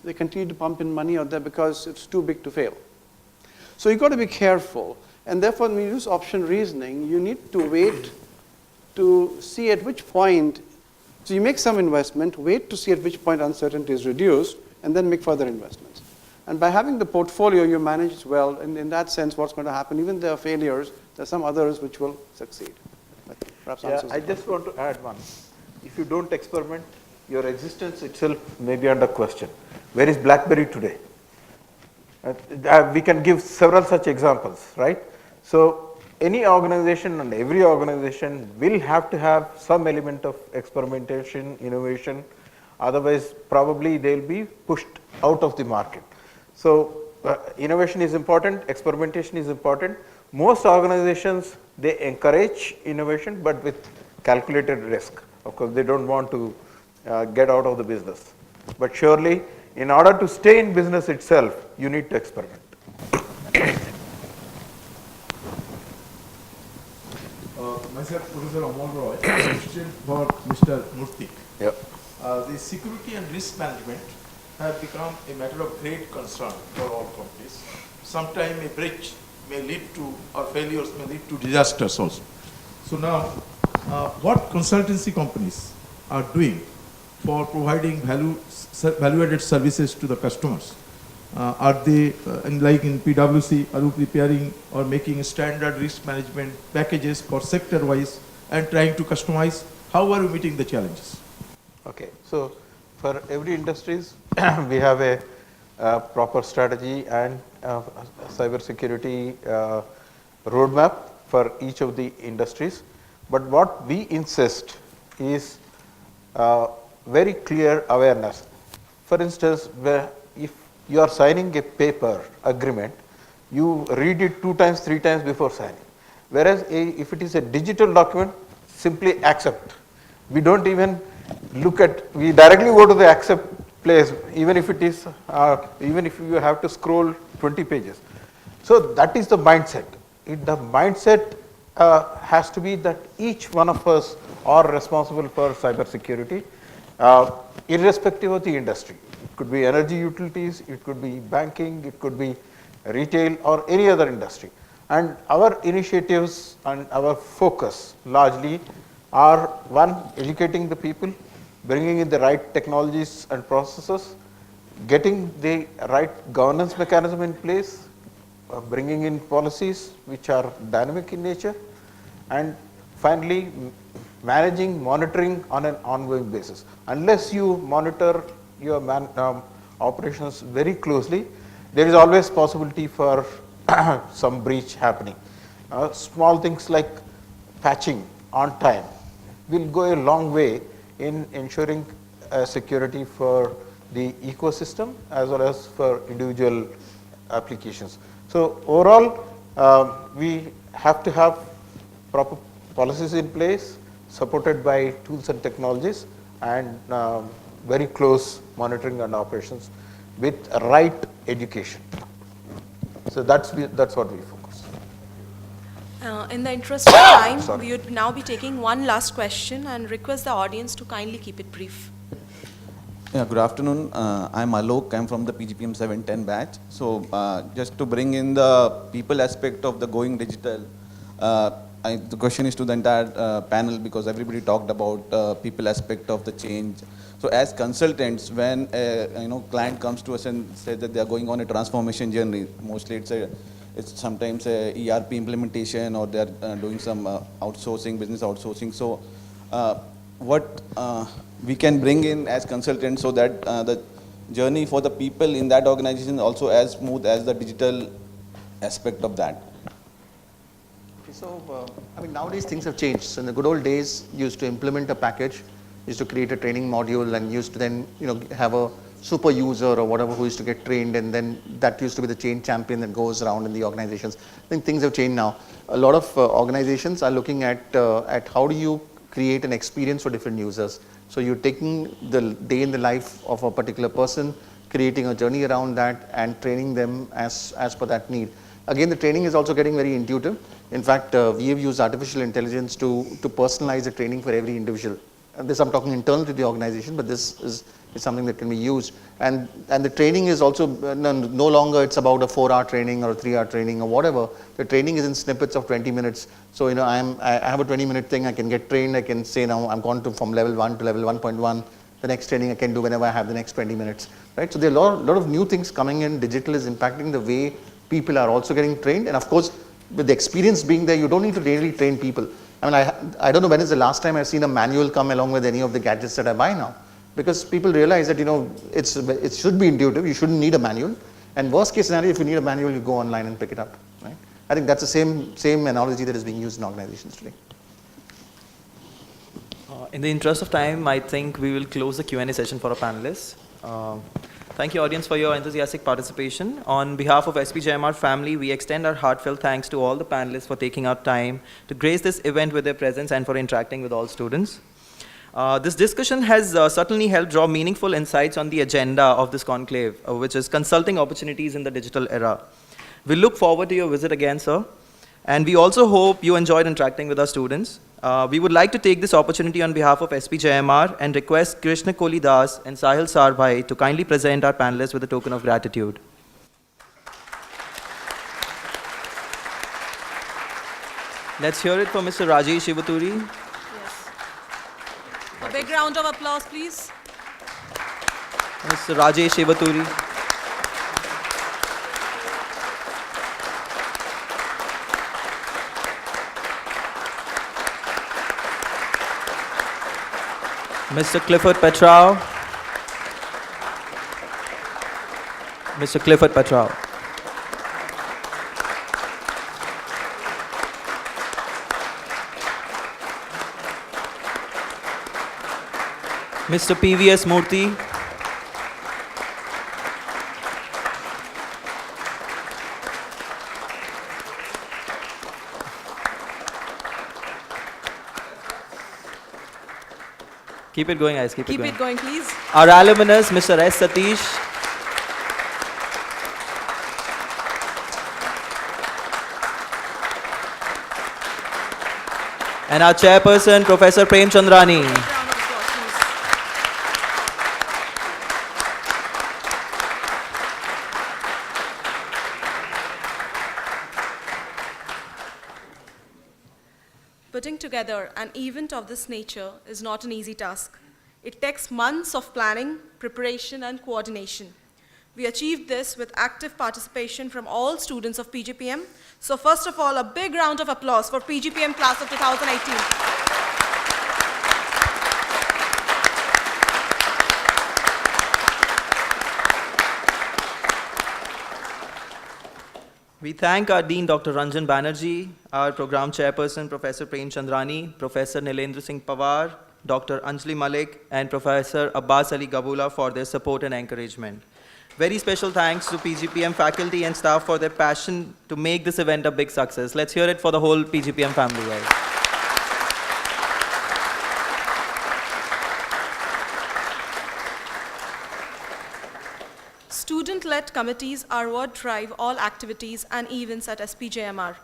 they continue to pump in money out there because it's too big to fail. So you've got to be careful, and therefore when you use option reasoning, you need to wait to see at which point, so you make some investment, wait to see at which point uncertainty is reduced, and then make further investments. And by having the portfolio, you manage it well, and in that sense, what's going to happen, even if there are failures, there are some others which will succeed. That perhaps answers I the just want to add one. If you don't experiment, your existence itself may be under question. Where is BlackBerry today? We can give several such examples, right? So any organization and every organization will have to have some element of experimentation, innovation, otherwise probably they'll be pushed out of the market. So innovation is important, experimentation is important. Most organizations, they encourage innovation but with calculated risk. Of course, they don't want to get out of the business. But surely, in order to stay in business itself, you need to experiment. Myself, Professor Amol Roy, question for Mr. Murthy. Yep. The security and risk management have become a matter of great concern for all companies. Sometimes a breach may lead to, or failures may lead to disasters also. So now, what consultancy companies are doing for providing value-added services to the customers? Are they, like in PwC, are you preparing or making standard risk management packages for sector-wise and trying to customize? How are you meeting the challenges? Okay, so for every industries, we have a proper strategy and cyber security roadmap for each of the industries. But what we insist is very clear awareness. For instance, if you are signing a paper agreement, you read it 2 times, 3 times before signing. Whereas if it is a digital document, simply accept. We don't even look at, we directly go to the accept place, even if it is, even if you have to scroll 20 pages. So that is the mindset. The mindset has to be that each one of us are responsible for cyber security, irrespective of the industry. It could be energy utilities, it could be banking, it could be retail or any other industry. And our initiatives and our focus largely are, one, educating the people, bringing in the right technologies and processes, getting the right governance mechanism in place, bringing in policies which are dynamic in nature, and finally managing, monitoring on an ongoing basis. Unless you monitor your operations very closely, there is always possibility for some breach happening. Small things like patching on time will go a long way in ensuring security for the ecosystem as well as for individual applications. So overall, we have to have proper policies in place, supported by tools and technologies, and very close monitoring and operations with right education. So that's what we focus. In the interest of time, we would now be taking one last question and request the audience to kindly keep it brief. Yeah, good afternoon. I'm Alok. I'm from the PGPM 710 batch. So just to bring in the people aspect of the going digital, the question is to the entire panel, because everybody talked about people aspect of the change. So as consultants, when client comes to us and says that they are going on a transformation journey, mostly it's sometimes a ERP implementation, or they are doing some outsourcing, business outsourcing. So what we can bring in as consultants so that the journey for the people in that organization is also as smooth as the digital aspect of that. So, I mean, nowadays things have changed. So in the good old days, you used to implement a package, used to create a training module, and used to then, have a super user or whatever who used to get trained, and then that used to be the change champion that goes around in the organizations. I think things have changed now. A lot of organizations are looking at how do you create an experience for different users. So you're taking the day in the life of a particular person, creating a journey around that, and training them as per that need. Again, the training is also getting very intuitive. In fact, we have used artificial intelligence to personalize the training for every individual. And this I'm talking internal to the organization, but this is something that can be used. And the training is also no longer it's about a 4-hour training or a 3-hour training or whatever. The training is in snippets of 20 minutes. So I have a 20-minute thing. I can get trained. I can say now I'm gone from level 1 to level 1.1. The next training I can do whenever I have the next 20 minutes. Right? So there are a lot of new things coming in. Digital is impacting the way people are also getting trained. And of course, with the experience being there, you don't need to really train people. I mean, I don't know when is the last time I've seen a manual come along with any of the gadgets that I buy now. Because people realize that, it should be intuitive. You shouldn't need a manual. And worst case scenario, if you need a manual, you go online and pick it up. Right? I think that's the same analogy that is being used in organizations today. In the interest of time, I think we will close the Q&A session for our panelists. Thank you, audience, for your enthusiastic participation. On behalf of SPJIMR family, we extend our heartfelt thanks to all the panelists for taking out time to grace this event with their presence and for interacting with all students. This discussion has certainly helped draw meaningful insights on the agenda of this conclave, which is consulting opportunities in the digital era. We look forward to your visit again, sir. And we also hope you enjoyed interacting with our students. We would like to take this opportunity on behalf of SPJIMR and request Krishna Koli Das and Sahil Sarbhai to kindly present our panelists with a token of gratitude. Let's hear it for Mr. Rajesh Shivaturi. Yes. A big round of applause, please. Mr. Rajesh Shivaturi. Mr. Clifford Petrao. Mr. Clifford Petrao. Mr. PVS Murthy. Keep it going, guys. Keep it going, please. Our alumnus, Mr. S. Satish. And our chairperson, Professor Prem Chandrani. Round of applause, please. Putting together an event of this nature is not an easy task. It takes months of planning, preparation, and coordination. We achieved this with active participation from all students of PGPM. So first of all, a big round of applause for PGPM class of 2018. We thank our Dean, Dr. Ranjan Banerjee, our program chairperson, Professor Prem Chandrani, Professor Nilendra Singh Pawar, Dr. Anjali Malik, and Professor Abbas Ali Gabula for their support and encouragement. Very special thanks to PGPM faculty and staff for their passion to make this event a big success. Let's hear it for the whole PGPM family, guys. Student-led committees are what drive all activities and events at SPJIMR.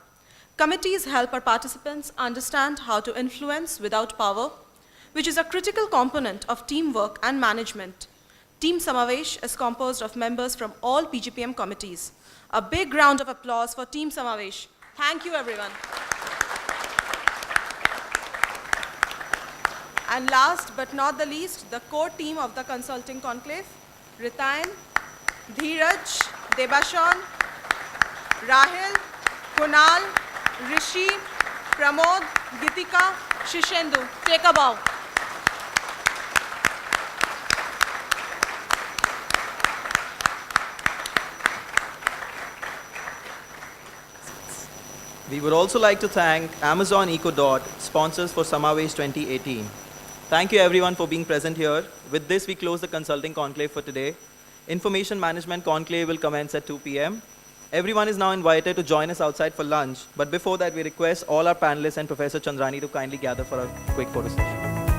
Committees help our participants understand how to influence without power, which is a critical component of teamwork and management. Team Samavesh is composed of members from all PGPM committees. A big round of applause for Team Samavesh. Thank you, everyone. And last but not the least, the core team of the Consulting Conclave, Ritayan, Dheeraj, Debashan, Rahil, Kunal, Rishi, Pramod, Gitika, Shishendu. Take a bow. We would also like to thank Amazon EcoDot, sponsors for Samavesh 2018. Thank you everyone for being present here. With this, we close the Consulting Conclave for today. Information Management Conclave will commence at 2 p.m. Everyone is now invited to join us outside for lunch, but before that, we request all our panelists and Professor Chandrani to kindly gather for a quick photo session.